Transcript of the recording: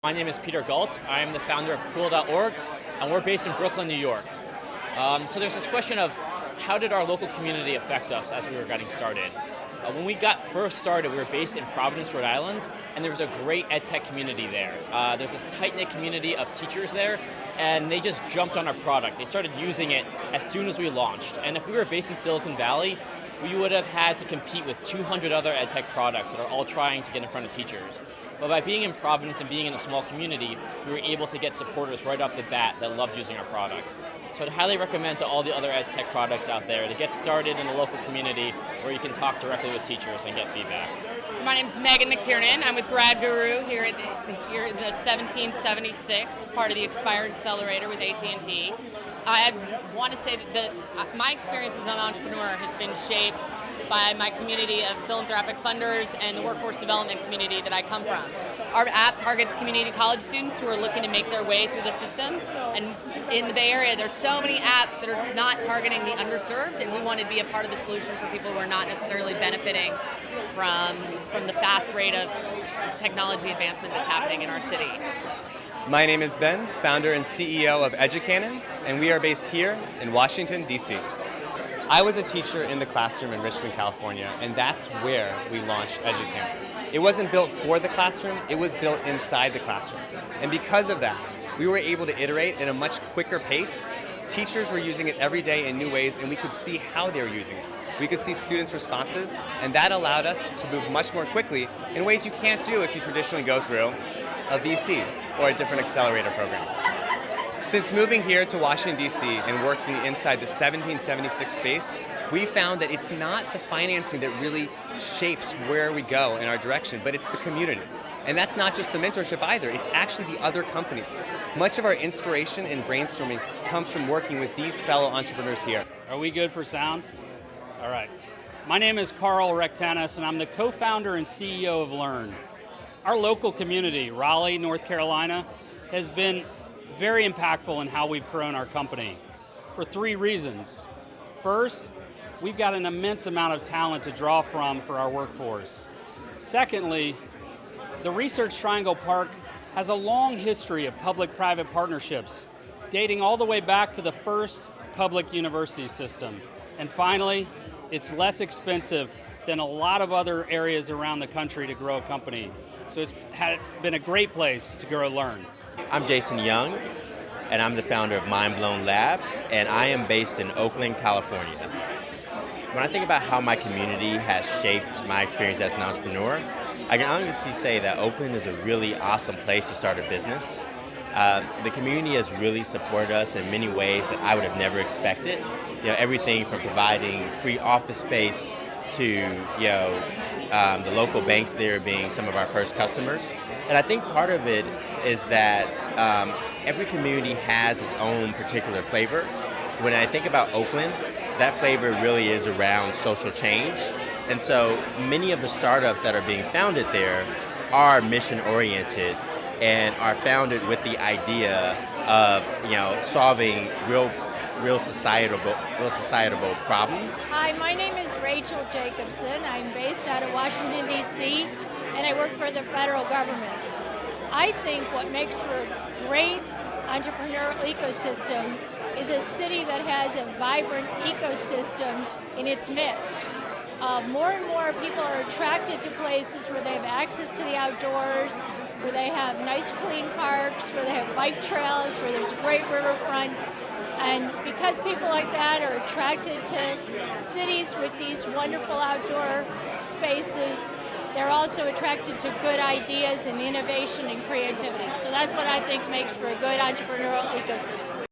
My name is Peter Galt. I am the founder of Cool.org, and we're based in Brooklyn, New York. So there's this question of how did our local community affect us as we were getting started? When we got first started, we were based in Providence, Rhode Island, and there was a great ed tech community there. There's this tight-knit community of teachers there, and they just jumped on our product. They started using it as soon as we launched. And if we were based in Silicon Valley, we would have had to compete with 200 other ed tech products that are all trying to get in front of teachers. But by being in Providence and being in a small community, we were able to get supporters right off the bat that loved using our product. So I'd highly recommend to all the other ed tech products out there to get started in a local community where you can talk directly with teachers and get feedback. So my name is Megan McTiernan. I'm with Grad Guru here in the 1776, part of the Expired Accelerator with AT&T. I want to say that my experience as an entrepreneur has been shaped by my community of philanthropic funders and the workforce development community that I come from. Our app targets community college students who are looking to make their way through the system. And in the Bay Area, there's so many apps that are not targeting the underserved, and we want to be a part of the solution for people who are not necessarily benefiting from the fast rate of technology advancement that's happening in our city. My name is Ben, founder and CEO of Educanon, and we are based here in Washington, D.C. I was a teacher in the classroom in Richmond, California, and that's where we launched Educanon. It wasn't built for the classroom, it was built inside the classroom. And because of that, we were able to iterate at a much quicker pace. Teachers were using it every day in new ways, and we could see how they were using it. We could see students' responses, and that allowed us to move much more quickly in ways you can't do if you traditionally go through a VC or a different accelerator program. Since moving here to Washington, D.C. and working inside the 1776 space, we found that it's not the financing that really shapes where we go in our direction, but it's the community. And that's not just the mentorship either, it's actually the other companies. Much of our inspiration and brainstorming comes from working with these fellow entrepreneurs here. Are we good for sound? All right. My name is Carl Rectanis, and I'm the co-founder and CEO of Learn. Our local community, Raleigh, North Carolina, has been very impactful in how we've grown our company for three reasons. First, we've got an immense amount of talent to draw from for our workforce. Secondly, the Research Triangle Park has a long history of public-private partnerships, dating all the way back to the first public university system. And finally, it's less expensive than a lot of other areas around the country to grow a company. So it's been a great place to grow Learn. I'm Jason Young, and I'm the founder of Mind Blown Labs, and I am based in Oakland, California. When I think about how my community has shaped my experience as an entrepreneur, I can honestly say that Oakland is a really awesome place to start a business. The community has really supported us in many ways that I would have never expected. Everything from providing free office space to the local banks there being some of our first customers. And I think part of it is that every community has its own particular flavor. When I think about Oakland, that flavor really is around social change. And so many of the startups that are being founded there are mission-oriented and are founded with the idea of solving real societal problems. Hi, my name is Rachel Jacobson. I'm based out of Washington, D.C., and I work for the federal government. I think what makes for a great entrepreneurial ecosystem is a city that has a vibrant ecosystem in its midst. More and more people are attracted to places where they have access to the outdoors, where they have nice clean parks, where they have bike trails, where there's a great riverfront. And because people like that are attracted to cities with these wonderful outdoor spaces, they're also attracted to good ideas and innovation and creativity. So that's what I think makes for a good entrepreneurial ecosystem.